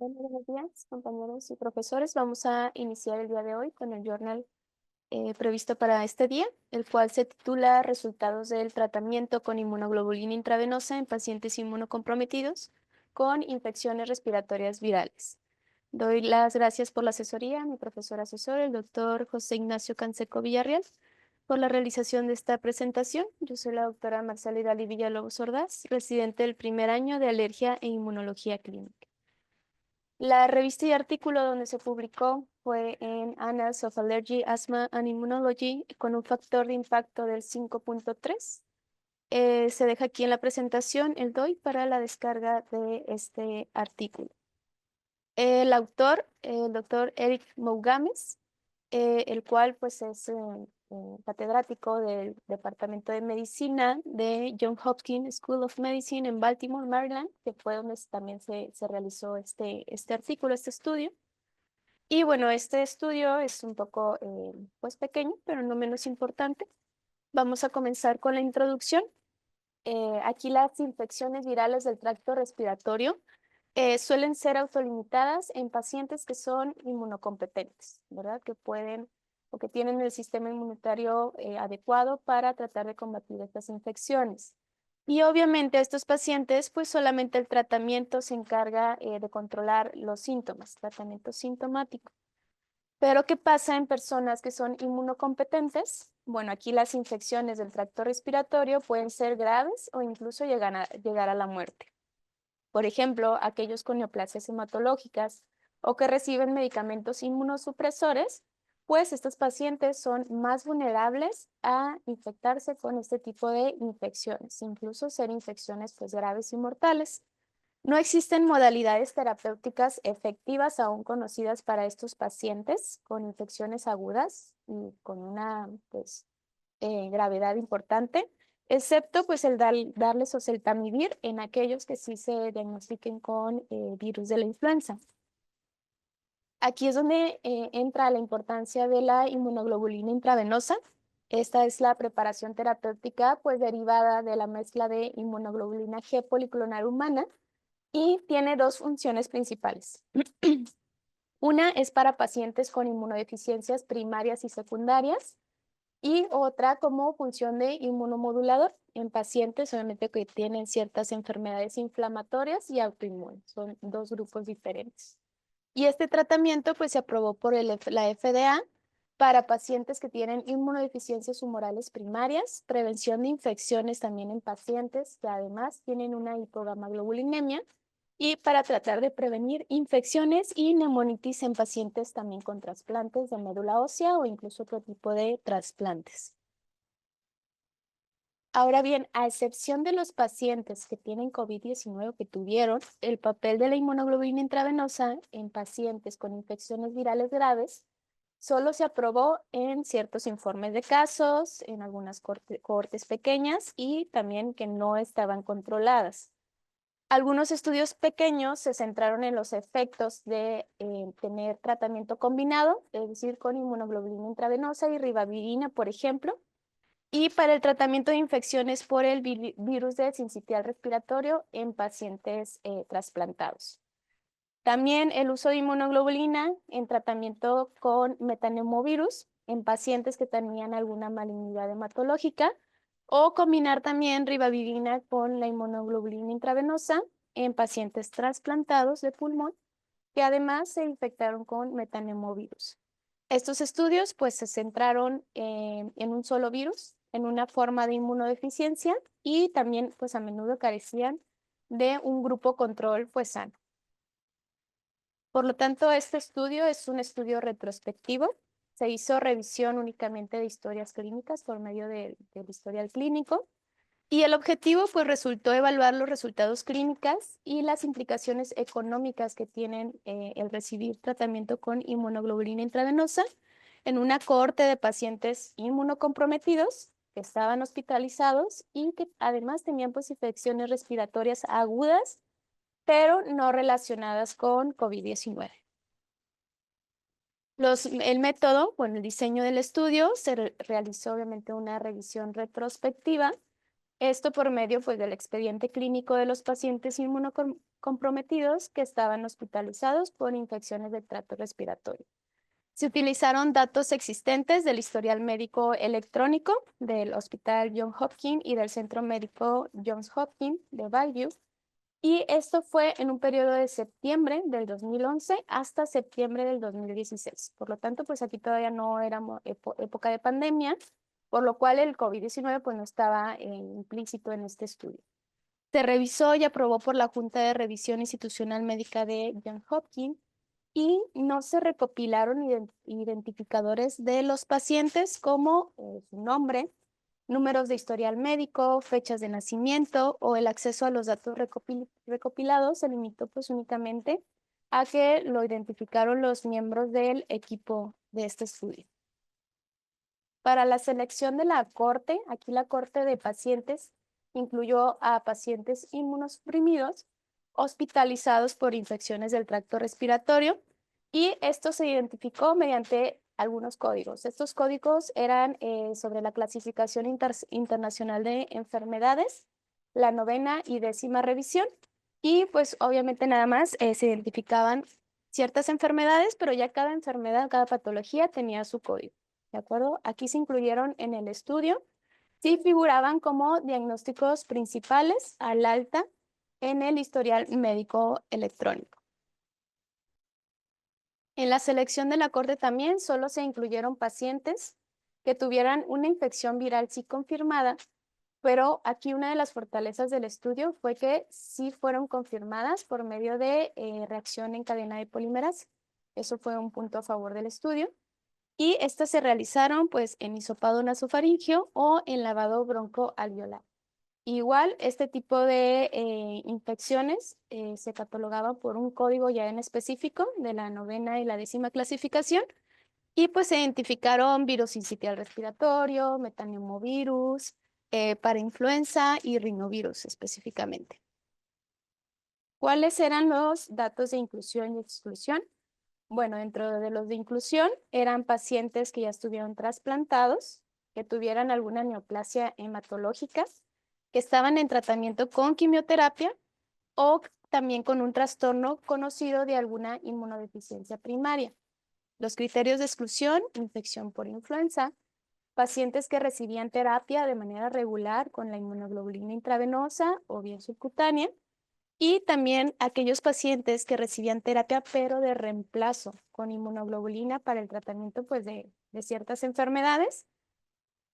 Bueno, buenos días, compañeros y profesores. Vamos a iniciar el día de hoy con el journal previsto para este día, el cual se titula Resultados del tratamiento con inmunoglobulina intravenosa en pacientes inmunocomprometidos con infecciones respiratorias virales. Doy las gracias por la asesoría a mi profesor asesor, el doctor José Ignacio Canseco Villarreal, por la realización de esta presentación. Yo soy la doctora Marcela Hidalgo Villalobos Ordaz, residente del primer año de Alergia e Inmunología Clínica. La revista y artículo donde se publicó fue en Annals of Allergy, Asthma and Immunology con un factor de impacto del 5.3. Se deja aquí en la presentación el DOI para la descarga de este artículo. El autor, el doctor Eric Mougames, el cual pues es catedrático del Departamento de Medicina de Johns Hopkins School of Medicine en Baltimore, Maryland, que fue donde también se realizó este artículo, este estudio. Y bueno, este estudio es un poco pues pequeño, pero no menos importante. Vamos a comenzar con la introducción. Aquí las infecciones virales del tracto respiratorio suelen ser autolimitadas en pacientes que son inmunocompetentes, ¿verdad? Que pueden o que tienen el sistema inmunitario adecuado para tratar de combatir estas infecciones. Y obviamente a estos pacientes, pues solamente el tratamiento se encarga de controlar los síntomas, tratamiento sintomático. Pero ¿qué pasa en personas que son inmunocompetentes? Bueno, aquí las infecciones del tracto respiratorio pueden ser graves o incluso llegar a la muerte. Por ejemplo, aquellos con neoplasias hematológicas o que reciben medicamentos inmunosupresores, pues estos pacientes son más vulnerables a infectarse con este tipo de infecciones, incluso ser infecciones pues graves y mortales. No existen modalidades terapéuticas efectivas aún conocidas para estos pacientes con infecciones agudas y con una pues, gravedad importante, excepto pues el darles oseltamivir en aquellos que sí se diagnostiquen con virus de la influenza. Aquí es donde entra la importancia de la inmunoglobulina intravenosa. Esta es la preparación terapéutica pues derivada de la mezcla de inmunoglobulina G policlonar humana y tiene dos funciones principales. Una es para pacientes con inmunodeficiencias primarias y secundarias y otra como función de inmunomodulador en pacientes obviamente que tienen ciertas enfermedades inflamatorias y autoinmunes. Son dos grupos diferentes. Y este tratamiento pues se aprobó por la FDA para pacientes que tienen inmunodeficiencias humorales primarias, prevención de infecciones también en pacientes que además tienen una hipogamaglobulinemia y para tratar de prevenir infecciones y neumonitis en pacientes también con trasplantes de médula ósea o incluso otro tipo de trasplantes. Ahora bien, a excepción de los pacientes que tienen COVID-19 o que tuvieron, el papel de la inmunoglobulina intravenosa en pacientes con infecciones virales graves solo se aprobó en ciertos informes de casos, en algunas cohortes pequeñas y también que no estaban controladas. Algunos estudios pequeños se centraron en los efectos de tener tratamiento combinado, es decir, con inmunoglobulina intravenosa y ribavirina, por ejemplo, y para el tratamiento de infecciones por el virus de sincitial respiratorio en pacientes trasplantados. También el uso de inmunoglobulina en tratamiento con metaneumovirus en pacientes que tenían alguna malignidad hematológica o combinar también ribavirina con la inmunoglobulina intravenosa en pacientes trasplantados de pulmón que además se infectaron con metaneumovirus. Estos estudios pues se centraron en un solo virus, en una forma de inmunodeficiencia y también pues a menudo carecían de un grupo control pues sano. Por lo tanto, este estudio es un estudio retrospectivo. Se hizo revisión únicamente de historias clínicas por medio del historial clínico y el objetivo pues resultó evaluar los resultados clínicos y las implicaciones económicas que tienen el recibir tratamiento con inmunoglobulina intravenosa en una cohorte de pacientes inmunocomprometidos que estaban hospitalizados y que además tenían pues infecciones respiratorias agudas pero no relacionadas con COVID-19. El método, bueno, el diseño del estudio, se realizó obviamente una revisión retrospectiva Esto por medio pues, del expediente clínico de los pacientes inmunocomprometidos que estaban hospitalizados por infecciones del tracto respiratorio. Se utilizaron datos existentes del historial médico electrónico del Hospital Johns Hopkins y del Centro Médico Johns Hopkins de Bellevue, y esto fue en un periodo de septiembre del 2011 hasta septiembre del 2016. Por lo tanto, pues aquí todavía no éramos época de pandemia, por lo cual el COVID-19 pues no estaba implícito en este estudio. Se revisó y aprobó por la Junta de Revisión Institucional Médica de Johns Hopkins y no se recopilaron identificadores de los pacientes como su nombre, números de historial médico, fechas de nacimiento o el acceso a los datos recopilados. Se limitó pues únicamente a que lo identificaron los miembros del equipo de este estudio. Para la selección de la corte, aquí la corte de pacientes incluyó a pacientes inmunosuprimidos hospitalizados por infecciones del tracto respiratorio, y esto se identificó mediante algunos códigos. Estos códigos eran sobre la clasificación internacional de enfermedades, la 9ª y 10ª revisión, y pues obviamente nada más se identificaban ciertas enfermedades, pero ya cada enfermedad, cada patología tenía su código. ¿De acuerdo? Aquí se incluyeron en el estudio, sí figuraban como diagnósticos principales al alta en el historial médico electrónico. En la selección de la corte también solo se incluyeron pacientes que tuvieran una infección viral sí confirmada, pero aquí una de las fortalezas del estudio fue que sí fueron confirmadas por medio de reacción en cadena de polimerasa. Eso fue un punto a favor del estudio. Y estas se realizaron pues en hisopado nasofaringeo o en lavado broncoalveolar. Igual, este tipo de infecciones se catalogaban por un código ya en específico de la 9ª y la 10ª clasificación, y pues se identificaron virus sincitial respiratorio, metaneumovirus, parainfluenza y rinovirus específicamente. ¿Cuáles eran los datos de inclusión y exclusión? Bueno, dentro de los de inclusión eran pacientes que ya estuvieron trasplantados, que tuvieran alguna neoplasia hematológica, que estaban en tratamiento con quimioterapia o también con un trastorno conocido de alguna inmunodeficiencia primaria. Los criterios de exclusión: infección por influenza, pacientes que recibían terapia de manera regular con la inmunoglobulina intravenosa o bien subcutánea, y también aquellos pacientes que recibían terapia pero de reemplazo con inmunoglobulina para el tratamiento pues, de ciertas enfermedades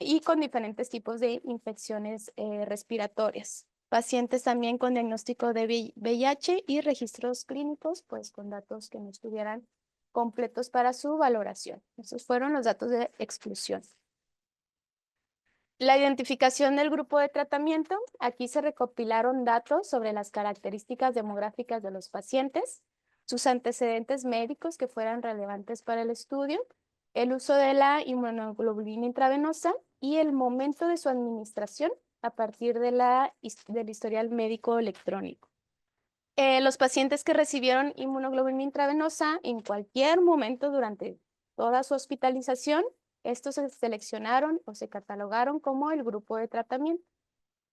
y con diferentes tipos de infecciones respiratorias. Pacientes también con diagnóstico de VIH y registros clínicos pues con datos que no estuvieran completos para su valoración. Esos fueron los datos de exclusión. La identificación del grupo de tratamiento: aquí se recopilaron datos sobre las características demográficas de los pacientes, sus antecedentes médicos que fueran relevantes para el estudio, el uso de la inmunoglobulina intravenosa y el momento de su administración a partir de del historial médico electrónico. Los pacientes que recibieron inmunoglobulina intravenosa en cualquier momento durante toda su hospitalización, estos se seleccionaron o se catalogaron como el grupo de tratamiento,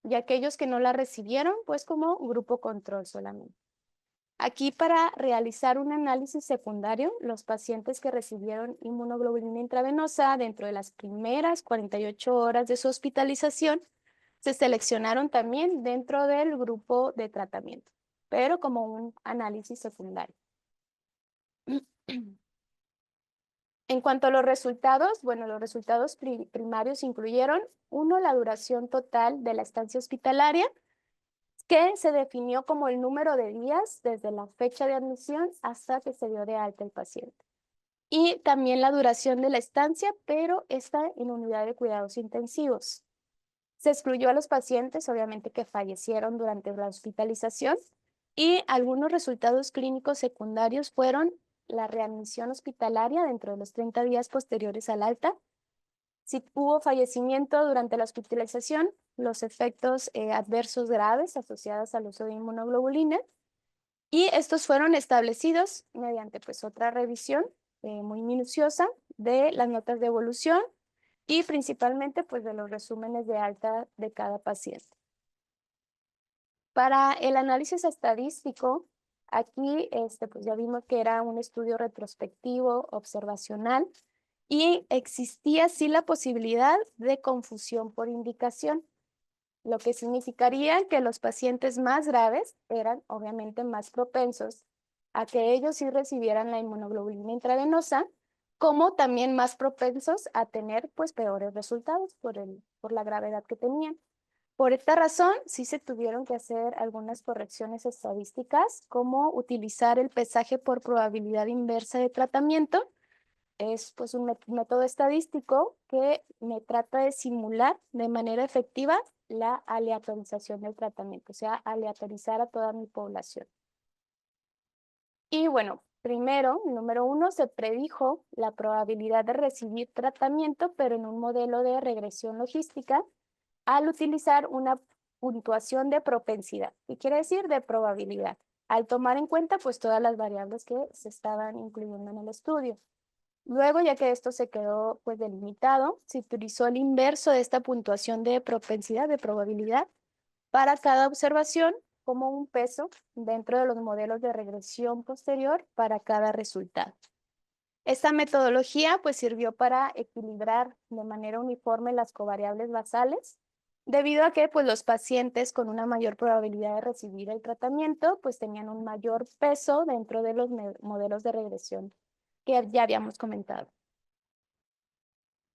y aquellos que no la recibieron, pues como grupo control solamente. Aquí, para realizar un análisis secundario, los pacientes que recibieron inmunoglobulina intravenosa dentro de las primeras 48 horas de su hospitalización se seleccionaron también dentro del grupo de tratamiento, pero como un análisis secundario. En cuanto a los resultados, bueno, los resultados primarios incluyeron: uno, la duración total de la estancia hospitalaria, que se definió como el número de días desde la fecha de admisión hasta que se dio de alta el paciente. Y también la duración de la estancia, pero esta en unidad de cuidados intensivos. Se excluyó a los pacientes, obviamente, que fallecieron durante la hospitalización, y algunos resultados clínicos secundarios fueron la readmisión hospitalaria dentro de los 30 días posteriores al alta, si hubo fallecimiento durante la hospitalización, los efectos adversos graves asociados al uso de inmunoglobulina, y estos fueron establecidos mediante pues otra revisión muy minuciosa de las notas de evolución y principalmente pues de los resúmenes de alta de cada paciente. Para el análisis estadístico, aquí pues ya vimos que era un estudio retrospectivo, observacional, y existía sí la posibilidad de confusión por indicación, lo que significaría que los pacientes más graves eran obviamente más propensos a que ellos sí recibieran la inmunoglobulina intravenosa, como también más propensos a tener pues peores resultados por la gravedad que tenían. Por esta razón, sí se tuvieron que hacer algunas correcciones estadísticas, como utilizar el pesaje por probabilidad inversa de tratamiento. Es pues un método estadístico que me trata de simular de manera efectiva la aleatorización del tratamiento, o sea, aleatorizar a toda mi población. Y bueno, primero, número 1, se predijo la probabilidad de recibir tratamiento, pero en un modelo de regresión logística, al utilizar una puntuación de propensidad. ¿Qué quiere decir? De probabilidad, al tomar en cuenta pues todas las variables que se estaban incluyendo en el estudio. Luego, ya que esto se quedó pues delimitado, se utilizó el inverso de esta puntuación de propensidad, de probabilidad, para cada observación como un peso dentro de los modelos de regresión posterior para cada resultado. Esta metodología pues sirvió para equilibrar de manera uniforme las covariables basales, debido a que pues los pacientes con una mayor probabilidad de recibir el tratamiento pues tenían un mayor peso dentro de los modelos de regresión que ya habíamos comentado.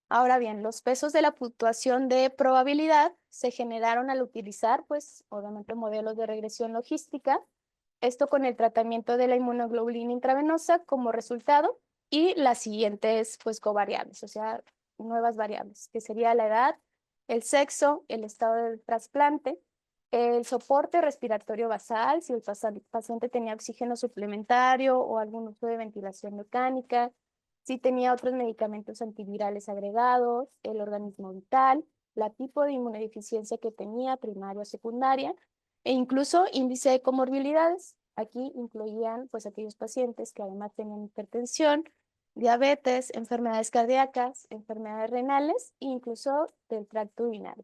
Ahora bien, los pesos de la puntuación de probabilidad se generaron al utilizar, pues, obviamente modelos de regresión logística, esto con el tratamiento de la inmunoglobulina intravenosa como resultado, y las siguientes, pues, covariables, o sea, nuevas variables, que sería la edad, el sexo, el estado del trasplante, el soporte respiratorio basal, si el paciente tenía oxígeno suplementario o algún uso de ventilación mecánica, si tenía otros medicamentos antivirales agregados, el organismo vital, la tipo de inmunodeficiencia que tenía, primaria o secundaria, e incluso índice de comorbilidades. Aquí incluían pues aquellos pacientes que además tenían hipertensión, diabetes, enfermedades cardíacas, enfermedades renales e incluso del tracto urinario.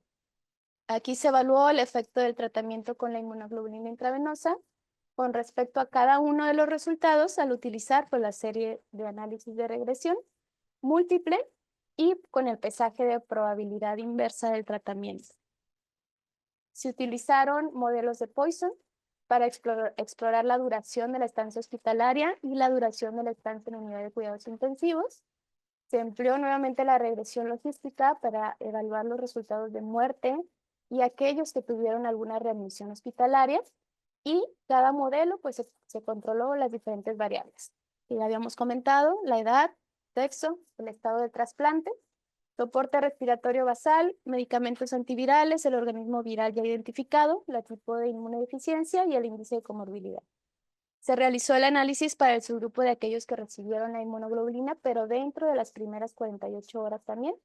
Aquí se evaluó el efecto del tratamiento con la inmunoglobulina intravenosa con respecto a cada uno de los resultados al utilizar pues, la serie de análisis de regresión múltiple y con el pesaje de probabilidad inversa del tratamiento. Se utilizaron modelos de Poisson para explorar la duración de la estancia hospitalaria y la duración de la estancia en unidad de cuidados intensivos. Se empleó nuevamente la regresión logística para evaluar los resultados de muerte y aquellos que tuvieron alguna readmisión hospitalaria, y cada modelo pues se controló las diferentes variables. Ya habíamos comentado la edad, sexo, el estado de trasplante, soporte respiratorio basal, medicamentos antivirales, el organismo viral ya identificado, el tipo de inmunodeficiencia y el índice de comorbilidad. Se realizó el análisis para el subgrupo de aquellos que recibieron la inmunoglobulina, pero dentro de las primeras 48 horas también.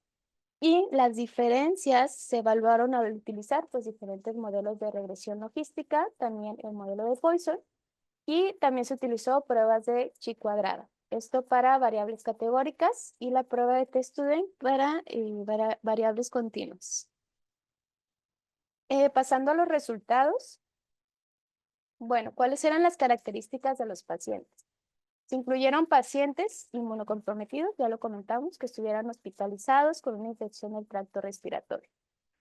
Y las diferencias se evaluaron al utilizar pues, diferentes modelos de regresión logística, también el modelo de Poisson, y también se utilizó pruebas de chi cuadrada. Esto para variables categóricas y la prueba de test-student para variables continuas. Pasando a los resultados. Bueno, ¿cuáles eran las características de los pacientes? Se incluyeron pacientes inmunocomprometidos, ya lo comentamos, que estuvieran hospitalizados con una infección del tracto respiratorio.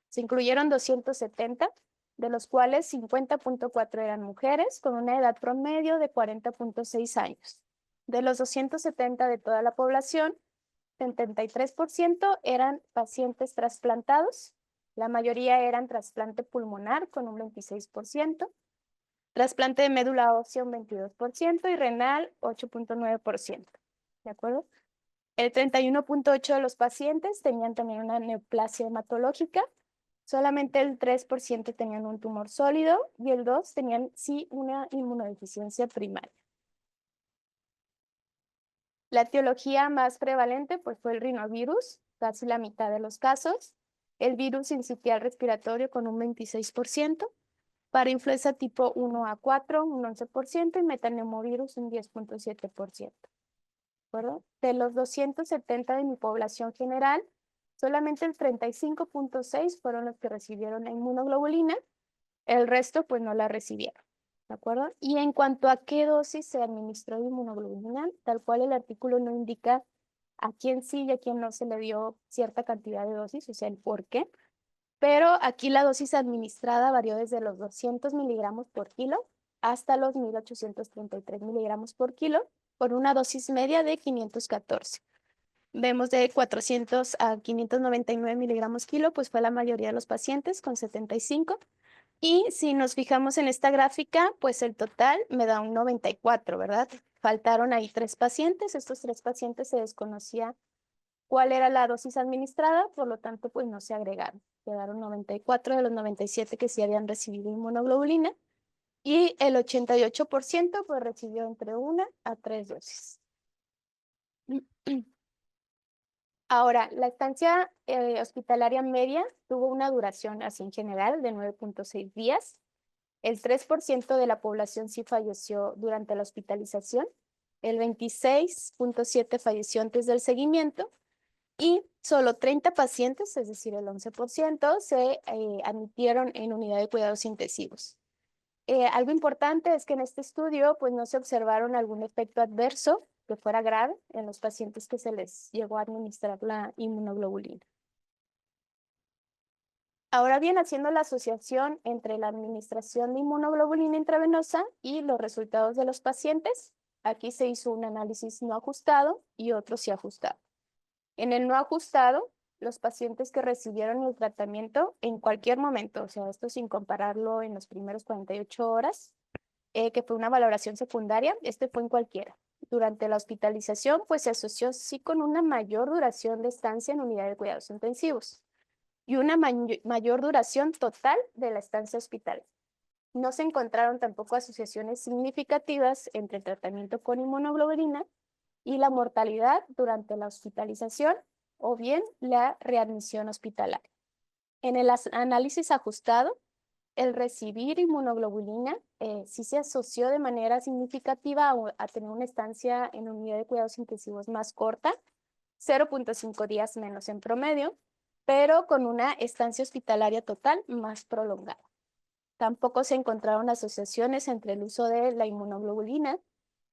Se incluyeron 270, de los cuales 50.4 eran mujeres, con una edad promedio de 40.6 años. De los 270 de toda la población, 73% eran pacientes trasplantados, la mayoría eran trasplante pulmonar con un 26%, trasplante de médula ósea un 22% y renal 8.9%. ¿De acuerdo? El 31.8% de los pacientes tenían también una neoplasia hematológica, solamente el 3% tenían un tumor sólido y el 2% tenían sí una inmunodeficiencia primaria. La etiología más prevalente pues, fue el rinovirus, casi la mitad de los casos, el virus sincitial respiratorio con un 26%, para influenza tipo 1A4 un 11% y metaneumovirus un 10.7%. ¿De acuerdo? De los 270 de mi población general, solamente el 35.6 fueron los que recibieron la inmunoglobulina. El resto pues no la recibieron, ¿de acuerdo? Y en cuanto a qué dosis se administró de inmunoglobulina, tal cual el artículo no indica a quién sí y a quién no se le dio cierta cantidad de dosis, o sea, el por qué. Pero aquí la dosis administrada varió desde los 200 miligramos por kilo hasta los 1833 miligramos por kilo, por una dosis media de 514. Vemos de 400 a 599 miligramos kilo, pues fue la mayoría de los pacientes con 75. Y si nos fijamos en esta gráfica, pues el total me da un 94, ¿verdad? Faltaron ahí 3 pacientes. Estos 3 pacientes se desconocía cuál era la dosis administrada, por lo tanto, pues no se agregaron. Quedaron 94 de los 97 que sí habían recibido inmunoglobulina y el 88% pues recibió entre 1 a 3 dosis. Ahora, la estancia hospitalaria media tuvo una duración así en general de 9.6 días. El 3% de la población sí falleció durante la hospitalización. El 26.7% falleció antes del seguimiento. Y solo 30 pacientes, es decir, el 11%, se admitieron en unidad de cuidados intensivos. Algo importante es que en este estudio pues, no se observaron algún efecto adverso que fuera grave en los pacientes que se les llegó a administrar la inmunoglobulina. Ahora bien, haciendo la asociación entre la administración de inmunoglobulina intravenosa y los resultados de los pacientes, aquí se hizo un análisis no ajustado y otro sí ajustado. En el no ajustado, los pacientes que recibieron el tratamiento en cualquier momento, o sea, esto sin compararlo en los primeros 48 horas, que fue una valoración secundaria, este fue en cualquiera. Durante la hospitalización, pues se asoció sí con una mayor duración de estancia en unidad de cuidados intensivos y una mayor duración total de la estancia hospitalaria. No se encontraron tampoco asociaciones significativas entre el tratamiento con inmunoglobulina y la mortalidad durante la hospitalización o bien la readmisión hospitalaria. En el análisis ajustado, el recibir inmunoglobulina sí se asoció de manera significativa a tener una estancia en unidad de cuidados intensivos más corta, 0.5 días menos en promedio, pero con una estancia hospitalaria total más prolongada. Tampoco se encontraron asociaciones entre el uso de la inmunoglobulina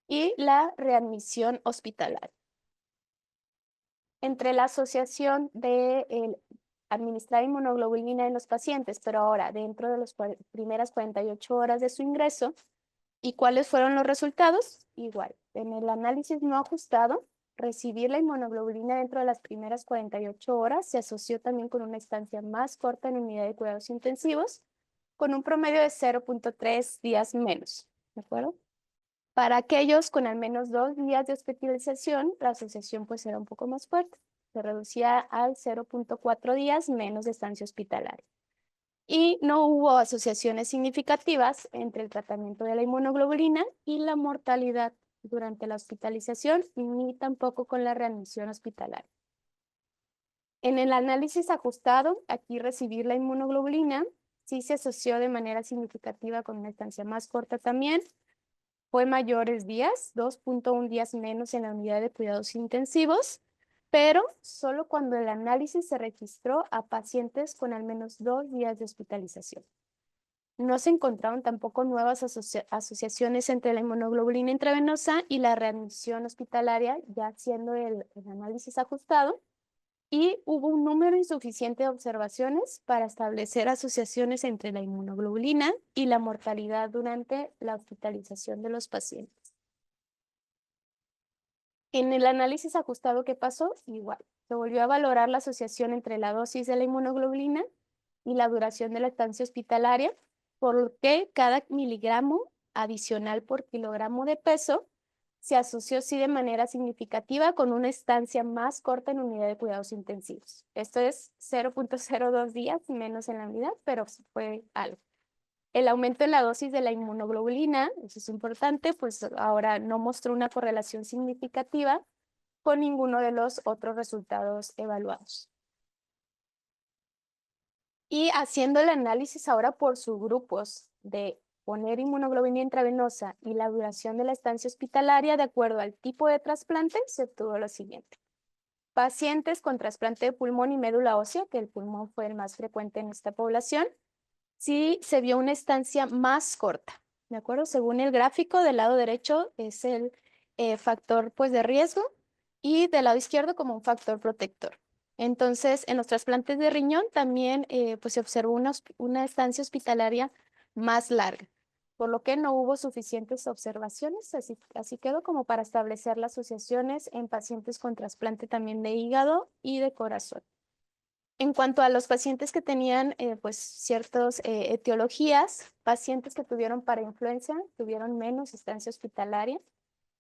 y la readmisión hospitalaria. Entre la asociación de administrar inmunoglobulina en los pacientes, pero ahora dentro de las primeras 48 horas de su ingreso, ¿y cuáles fueron los resultados? Igual, en el análisis no ajustado, recibir la inmunoglobulina dentro de las primeras 48 horas se asoció también con una estancia más corta en unidad de cuidados intensivos, con un promedio de 0.3 días menos, ¿de acuerdo? Para aquellos con al menos 2 días de hospitalización, la asociación pues era un poco más fuerte. Se reducía al 0.4 días menos de estancia hospitalaria. Y no hubo asociaciones significativas entre el tratamiento de la inmunoglobulina y la mortalidad durante la hospitalización, ni tampoco con la readmisión hospitalaria. En el análisis ajustado, aquí recibir la inmunoglobulina sí se asoció de manera significativa con una estancia más corta también. Fue mayores días, 2.1 días menos en la unidad de cuidados intensivos, pero solo cuando el análisis se registró a pacientes con al menos 2 días de hospitalización. No se encontraron tampoco nuevas asociaciones entre la inmunoglobulina intravenosa y la readmisión hospitalaria, ya siendo el análisis ajustado, y hubo un número insuficiente de observaciones para establecer asociaciones entre la inmunoglobulina y la mortalidad durante la hospitalización de los pacientes. En el análisis ajustado que pasó, igual, se volvió a valorar la asociación entre la dosis de la inmunoglobulina y la duración de la estancia hospitalaria, por lo que cada miligramo adicional por kilogramo de peso se asoció sí de manera significativa con una estancia más corta en unidad de cuidados intensivos. Esto es 0.02 días menos en la unidad, pero fue algo. El aumento en la dosis de la inmunoglobulina, eso es importante, pues ahora no mostró una correlación significativa con ninguno de los otros resultados evaluados. Y haciendo el análisis ahora por subgrupos de poner inmunoglobulina intravenosa y la duración de la estancia hospitalaria de acuerdo al tipo de trasplante, se obtuvo lo siguiente. Pacientes con trasplante de pulmón y médula ósea, que el pulmón fue el más frecuente en esta población, sí se vio una estancia más corta, ¿de acuerdo? Según el gráfico del lado derecho es el factor pues, de riesgo y del lado izquierdo como un factor protector. Entonces, en los trasplantes de riñón también pues, se observó una estancia hospitalaria más larga, por lo que no hubo suficientes observaciones, así quedó como para establecer las asociaciones en pacientes con trasplante también de hígado y de corazón. En cuanto a los pacientes que tenían pues ciertas etiologías, pacientes que tuvieron parainfluenza tuvieron menos estancia hospitalaria,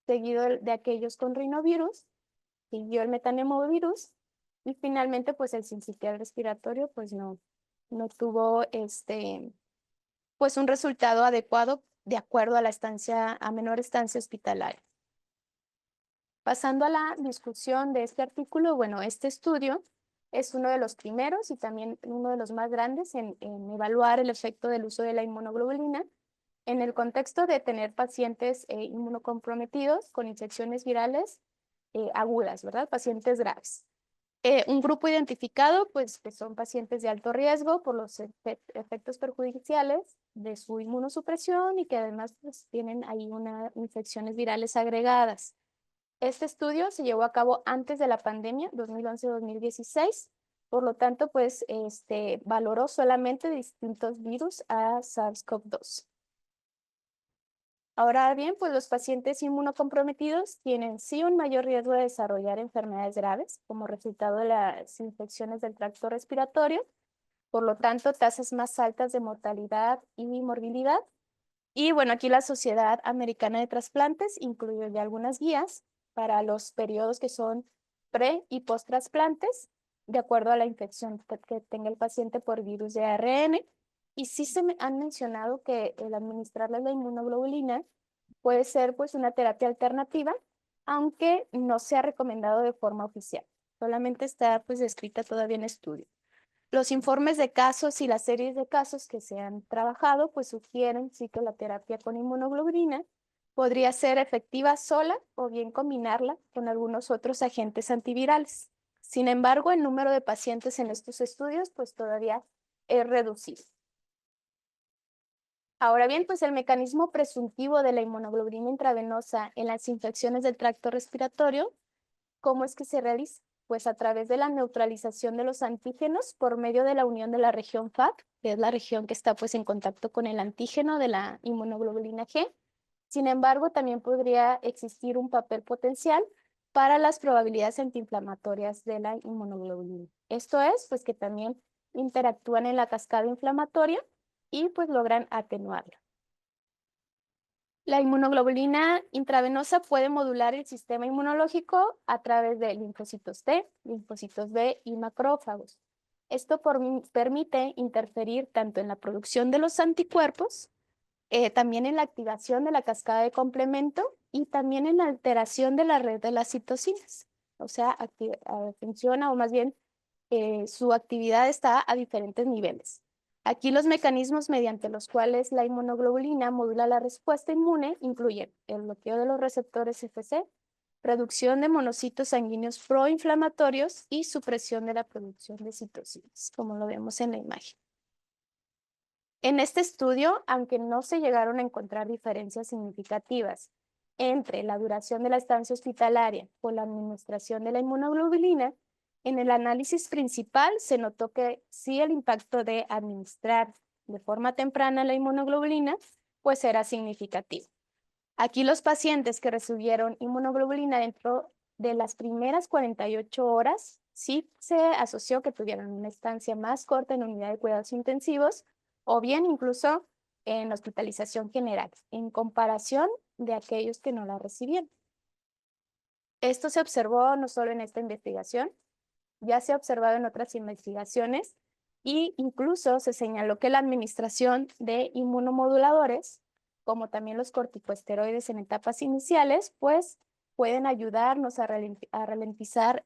seguido de aquellos con rinovirus, siguió el metanemovirus y finalmente pues el sincitial respiratorio pues no tuvo pues un resultado adecuado de acuerdo a la estancia, a menor estancia hospitalaria. Pasando a la discusión de este artículo, bueno, este estudio es uno de los primeros y también uno de los más grandes en evaluar el efecto del uso de la inmunoglobulina en el contexto de tener pacientes inmunocomprometidos con infecciones virales agudas, ¿verdad? Pacientes graves. Un grupo identificado, pues, que son pacientes de alto riesgo por los efectos perjudiciales de su inmunosupresión y que además pues, tienen ahí infecciones virales agregadas. Este estudio se llevó a cabo antes de la pandemia, 2011-2016, por lo tanto, pues, valoró solamente distintos virus a SARS-CoV-2. Ahora bien, pues los pacientes inmunocomprometidos tienen sí un mayor riesgo de desarrollar enfermedades graves como resultado de las infecciones del tracto respiratorio, por lo tanto, tasas más altas de mortalidad y morbilidad. Y bueno, aquí la Sociedad Americana de Trasplantes incluyó ya algunas guías para los periodos que son pre y post trasplantes, de acuerdo a la infección que tenga el paciente por virus de ARN. Y sí han mencionado que el administrarles la inmunoglobulina puede ser pues una terapia alternativa, aunque no se ha recomendado de forma oficial. Solamente está pues descrita todavía en estudio. Los informes de casos y las series de casos que se han trabajado pues sugieren sí que la terapia con inmunoglobulina podría ser efectiva sola o bien combinarla con algunos otros agentes antivirales. Sin embargo, el número de pacientes en estos estudios pues todavía es reducido. Ahora bien, pues el mecanismo presuntivo de la inmunoglobulina intravenosa en las infecciones del tracto respiratorio, ¿cómo es que se realiza? Pues a través de la neutralización de los antígenos por medio de la unión de la región FAP, que es la región que está pues en contacto con el antígeno de la inmunoglobulina G. Sin embargo, también podría existir un papel potencial para las probabilidades antiinflamatorias de la inmunoglobulina. Esto es, pues que también interactúan en la cascada inflamatoria y pues logran atenuarla. La inmunoglobulina intravenosa puede modular el sistema inmunológico a través de linfocitos T, linfocitos B y macrófagos. Esto permite interferir tanto en la producción de los anticuerpos, también en la activación de la cascada de complemento y también en la alteración de la red de las citocinas. O sea, funciona o más bien su actividad está a diferentes niveles. Aquí los mecanismos mediante los cuales la inmunoglobulina modula la respuesta inmune incluyen el bloqueo de los receptores Fc, reducción de monocitos sanguíneos proinflamatorios y supresión de la producción de citocinas, como lo vemos en la imagen. En este estudio, aunque no se llegaron a encontrar diferencias significativas entre la duración de la estancia hospitalaria o la administración de la inmunoglobulina, en el análisis principal se notó que sí el impacto de administrar de forma temprana la inmunoglobulina pues era significativo. Aquí los pacientes que recibieron inmunoglobulina dentro de las primeras 48 horas sí se asoció que tuvieran una estancia más corta en unidad de cuidados intensivos o bien incluso en hospitalización general, en comparación de aquellos que no la recibieron. Esto se observó no solo en esta investigación, ya se ha observado en otras investigaciones e incluso se señaló que la administración de inmunomoduladores, como también los corticosteroides en etapas iniciales, pues pueden ayudarnos a ralentizar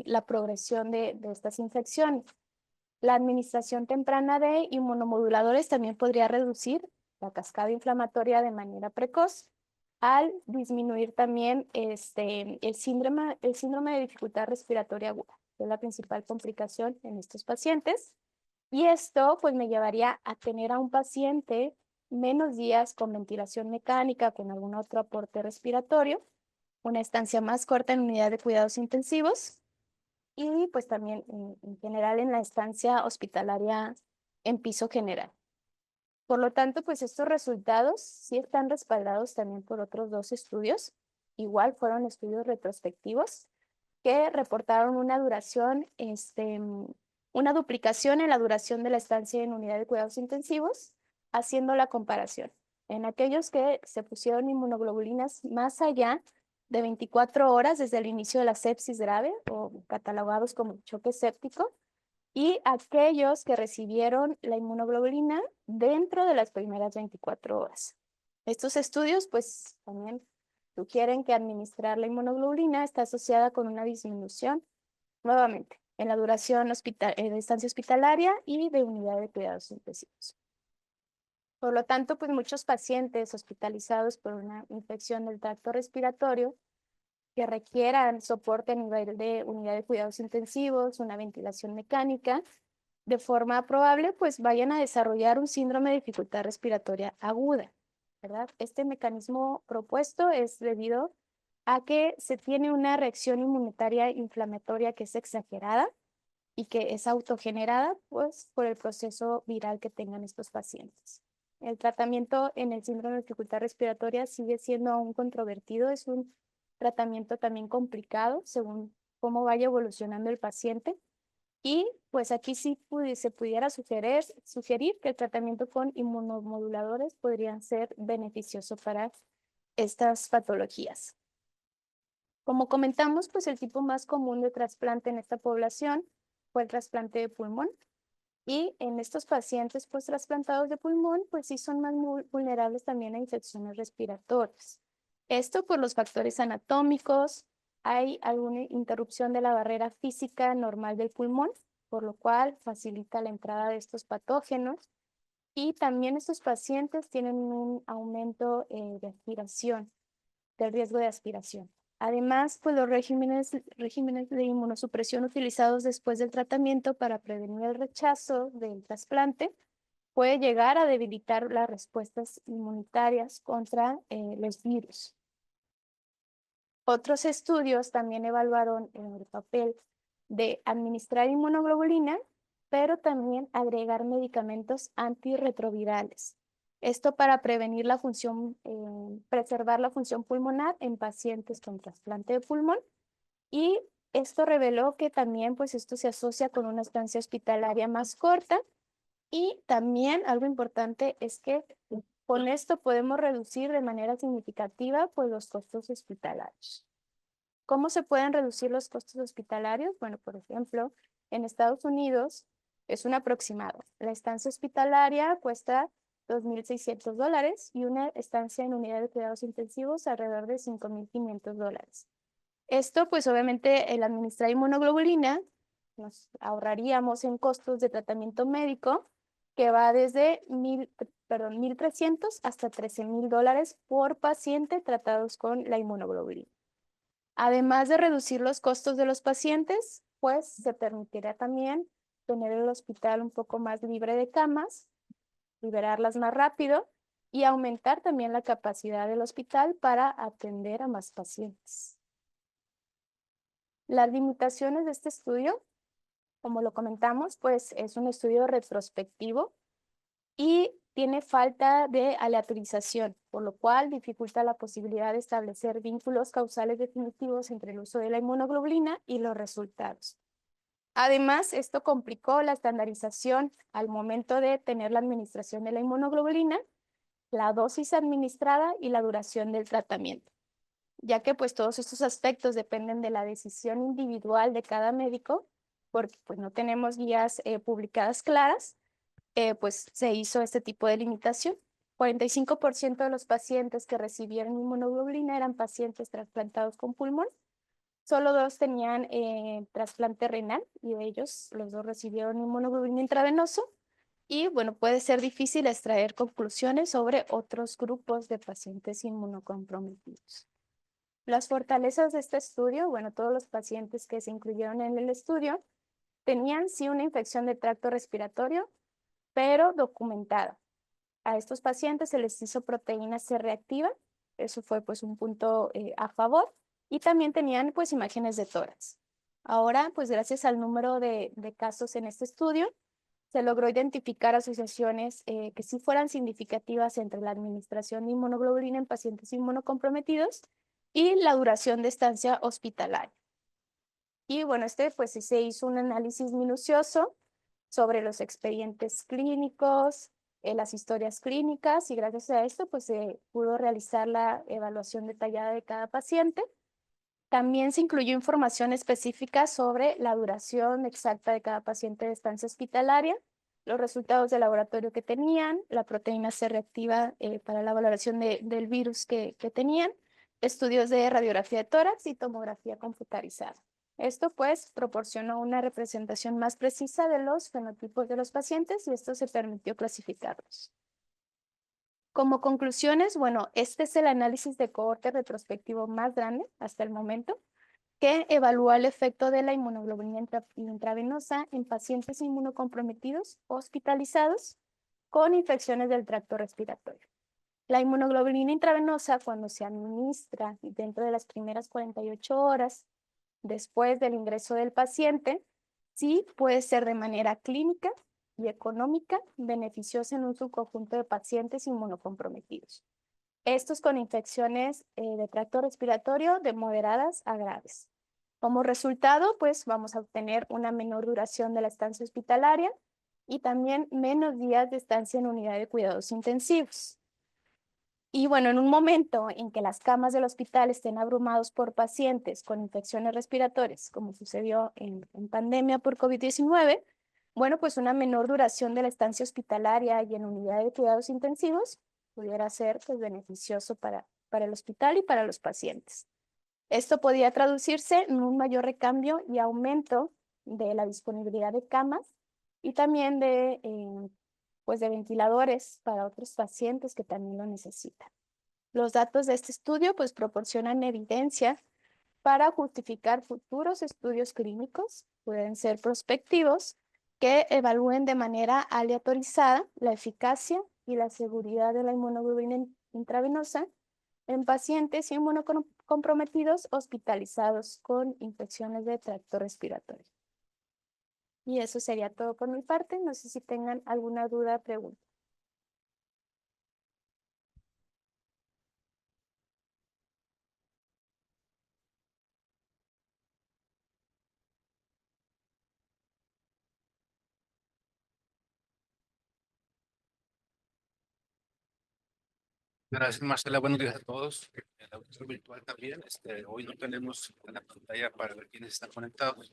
la progresión de estas infecciones. La administración temprana de inmunomoduladores también podría reducir la cascada inflamatoria de manera precoz al disminuir también el síndrome de dificultad respiratoria aguda, que es la principal complicación en estos pacientes. Y esto pues me llevaría a tener a un paciente menos días con ventilación mecánica, con algún otro aporte respiratorio, una estancia más corta en unidad de cuidados intensivos y pues también en general en la estancia hospitalaria en piso general. Por lo tanto, pues estos resultados sí están respaldados también por otros dos estudios. Igual fueron estudios retrospectivos que reportaron una duración, una duplicación en la duración de la estancia en unidad de cuidados intensivos, haciendo la comparación. En aquellos que se pusieron inmunoglobulinas más allá de 24 horas desde el inicio de la sepsis grave o catalogados como choque séptico, y aquellos que recibieron la inmunoglobulina dentro de las primeras 24 horas. Estos estudios, pues, también sugieren que administrar la inmunoglobulina está asociada con una disminución, nuevamente, en la duración de estancia hospitalaria y de unidad de cuidados intensivos. Por lo tanto, pues muchos pacientes hospitalizados por una infección del tracto respiratorio que requieran soporte a nivel de unidad de cuidados intensivos, una ventilación mecánica, de forma probable, pues vayan a desarrollar un síndrome de dificultad respiratoria aguda, ¿verdad? Este mecanismo propuesto es debido a que se tiene una reacción inmunitaria inflamatoria que es exagerada y que es autogenerada, pues, por el proceso viral que tengan estos pacientes. El tratamiento en el síndrome de dificultad respiratoria sigue siendo aún controvertido, es un tratamiento también complicado según cómo vaya evolucionando el paciente. Y pues aquí sí se pudiera sugerir que el tratamiento con inmunomoduladores podría ser beneficioso para estas patologías. Como comentamos, pues el tipo más común de trasplante en esta población fue el trasplante de pulmón. Y en estos pacientes pues trasplantados de pulmón, pues sí son más vulnerables también a infecciones respiratorias. Esto por los factores anatómicos, hay alguna interrupción de la barrera física normal del pulmón, por lo cual facilita la entrada de estos patógenos. Y también estos pacientes tienen un aumento de aspiración, del riesgo de aspiración. Además, pues los regímenes de inmunosupresión utilizados después del tratamiento para prevenir el rechazo del trasplante puede llegar a debilitar las respuestas inmunitarias contra los virus. Otros estudios también evaluaron el papel de administrar inmunoglobulina, pero también agregar medicamentos antirretrovirales. Esto para prevenir la función, preservar la función pulmonar en pacientes con trasplante de pulmón. Y esto reveló que también pues esto se asocia con una estancia hospitalaria más corta. Y también algo importante es que con esto podemos reducir de manera significativa pues los costos hospitalarios. ¿Cómo se pueden reducir los costos hospitalarios? Bueno, por ejemplo, en Estados Unidos es un aproximado. La estancia hospitalaria cuesta $2,600 y una estancia en unidad de cuidados intensivos alrededor de $5,500. Esto, pues obviamente, el administrar inmunoglobulina nos ahorraríamos en costos de tratamiento médico que va desde 1,300 hasta $13,000 por paciente tratados con la inmunoglobulina. Además de reducir los costos de los pacientes, pues se permitirá también tener el hospital un poco más libre de camas, liberarlas más rápido y aumentar también la capacidad del hospital para atender a más pacientes. Las limitaciones de este estudio, como lo comentamos, pues es un estudio retrospectivo y tiene falta de aleatorización, por lo cual dificulta la posibilidad de establecer vínculos causales definitivos entre el uso de la inmunoglobulina y los resultados. Además, esto complicó la estandarización al momento de tener la administración de la inmunoglobulina, la dosis administrada y la duración del tratamiento, ya que pues todos estos aspectos dependen de la decisión individual de cada médico, porque pues no tenemos guías publicadas claras. Pues se hizo este tipo de limitación. 45% de los pacientes que recibieron inmunoglobulina eran pacientes trasplantados con pulmón. Solo 2 tenían trasplante renal y de ellos los 2 recibieron inmunoglobulina intravenoso. Y bueno, puede ser difícil extraer conclusiones sobre otros grupos de pacientes inmunocomprometidos. Las fortalezas de este estudio, bueno, todos los pacientes que se incluyeron en el estudio tenían sí una infección de tracto respiratorio, pero documentada. A estos pacientes se les hizo proteína C reactiva, eso fue pues un punto a favor, y también tenían pues imágenes de tórax. Ahora, pues gracias al número de casos en este estudio, se logró identificar asociaciones que sí fueran significativas entre la administración de inmunoglobulina en pacientes inmunocomprometidos y la duración de estancia hospitalaria. Y bueno, pues sí se hizo un análisis minucioso sobre los expedientes clínicos, las historias clínicas, y gracias a esto pues se pudo realizar la evaluación detallada de cada paciente. También se incluyó información específica sobre la duración exacta de cada paciente de estancia hospitalaria, los resultados de laboratorio que tenían, la proteína C reactiva para la valoración del virus que tenían, estudios de radiografía de tórax y tomografía computarizada. Esto pues proporcionó una representación más precisa de los fenotipos de los pacientes y esto se permitió clasificarlos. Como conclusiones, bueno, este es el análisis de cohorte retrospectivo más grande hasta el momento, que evalúa el efecto de la inmunoglobulina intravenosa en pacientes inmunocomprometidos hospitalizados con infecciones del tracto respiratorio. La inmunoglobulina intravenosa, cuando se administra dentro de las primeras 48 horas después del ingreso del paciente, sí puede ser de manera clínica y económica beneficiosa en un subconjunto de pacientes inmunocomprometidos. Estos con infecciones de tracto respiratorio de moderadas a graves. Como resultado, pues vamos a obtener una menor duración de la estancia hospitalaria y también menos días de estancia en unidad de cuidados intensivos. Y bueno, en un momento en que las camas del hospital estén abrumados por pacientes con infecciones respiratorias, como sucedió en pandemia por COVID-19, bueno, pues una menor duración de la estancia hospitalaria y en unidad de cuidados intensivos pudiera ser pues, beneficioso para el hospital y para los pacientes. Esto podría traducirse en un mayor recambio y aumento de la disponibilidad de camas y también pues de ventiladores para otros pacientes que también lo necesitan. Los datos de este estudio pues proporcionan evidencia para justificar futuros estudios clínicos, pueden ser prospectivos, que evalúen de manera aleatorizada la eficacia y la seguridad de la inmunoglobulina intravenosa en pacientes inmunocomprometidos hospitalizados con infecciones de tracto respiratorio. Y eso sería todo por mi parte. No sé si tengan alguna duda o pregunta. Gracias, Marcela. Buenos días a todos. El auditor virtual también. Hoy no tenemos la pantalla para ver quiénes están conectados,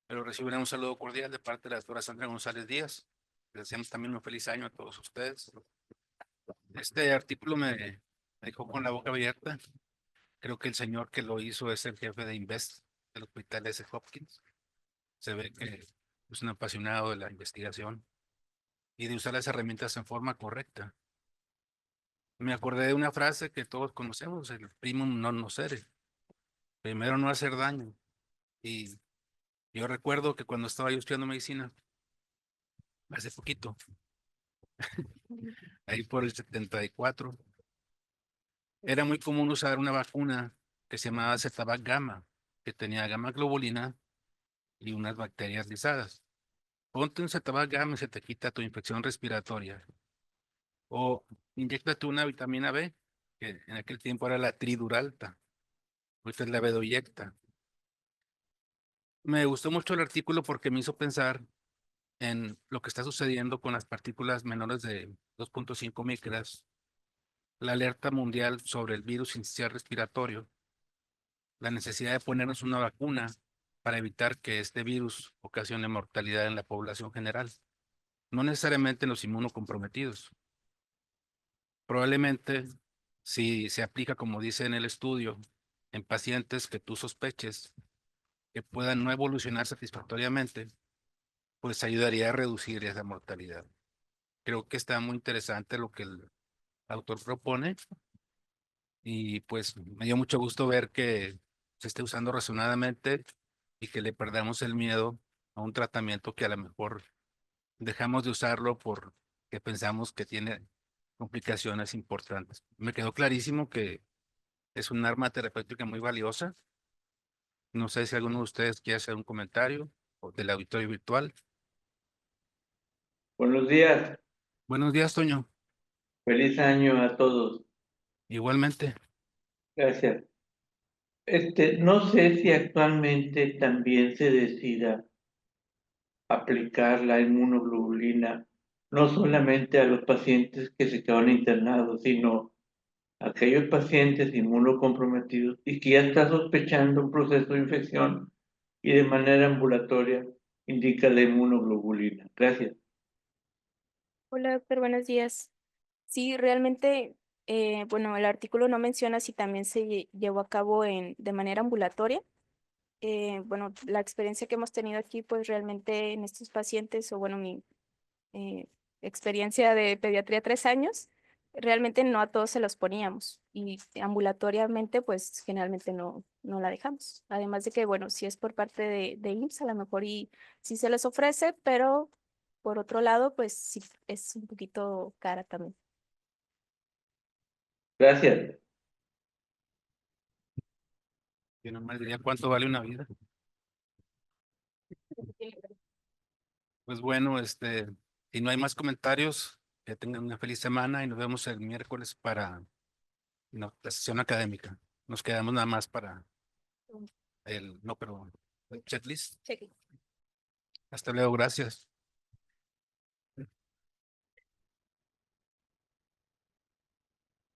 pero recibirán un saludo cordial de parte de la doctora Sandra González Díaz. Les deseamos también un feliz año a todos ustedes. Este artículo me dejó con la boca abierta. Creo que el señor que lo hizo es el jefe de Invest del Hospital S. Hopkins. Se ve que es un apasionado de la investigación y de usar las herramientas en forma correcta. Me acordé de una frase que todos conocemos, el primum non nocere, primero no hacer daño. Y yo recuerdo que cuando estaba yo estudiando medicina, hace poquito, ahí por el 74, era muy común usar una vacuna que se llamaba Cetabac Gamma, que tenía gamma globulina y unas bacterias lisadas. Ponte un Cetabac Gamma y se te quita tu infección respiratoria. O inyéctate una vitamina B, que en aquel tiempo era la Triduralta, ahorita es la Bedoyecta. Me gustó mucho el artículo porque me hizo pensar en lo que está sucediendo con las partículas menores de 2.5 micras, la alerta mundial sobre el virus sincicial respiratorio, la necesidad de ponernos una vacuna para evitar que este virus ocasione mortalidad en la población general, no necesariamente en los inmunocomprometidos. Probablemente, si se aplica como dice en el estudio, en pacientes que tú sospeches que puedan no evolucionar satisfactoriamente, pues ayudaría a reducir esa mortalidad. Creo que está muy interesante lo que el autor propone y pues me dio mucho gusto ver que se esté usando razonadamente y que le perdamos el miedo a un tratamiento que a lo mejor dejamos de usarlo porque pensamos que tiene complicaciones importantes. Me quedó clarísimo que es un arma terapéutica muy valiosa. No sé si alguno de ustedes quiere hacer un comentario o del auditorio virtual. Buenos días, Buenos días, Toño. feliz año a todos. Igualmente. Gracias. No sé si actualmente también se decida aplicar la inmunoglobulina, no solamente a los pacientes que se quedan internados, sino a aquellos pacientes inmunocomprometidos y que ya está sospechando un proceso de infección y de manera ambulatoria indica la inmunoglobulina. Gracias. Hola, doctor, buenos días. Sí, realmente, bueno, el artículo no menciona si también se llevó a cabo de manera ambulatoria. Bueno, la experiencia que hemos tenido aquí, pues realmente en estos pacientes, o bueno, mi eh, experiencia de pediatría 3 años, realmente no a todos se los poníamos y ambulatoriamente, pues generalmente no la dejamos. Además de que, bueno, si es por parte de IMSS, a lo mejor y sí se les ofrece, pero por otro lado, pues sí es un poquito cara también. Gracias. Yo nomás diría cuánto vale una vida. Pues bueno, si no hay más comentarios, que tengan una feliz semana y nos vemos el miércoles para la sesión académica. Nos quedamos nada más para el checklist. Cheque. Hasta luego, gracias.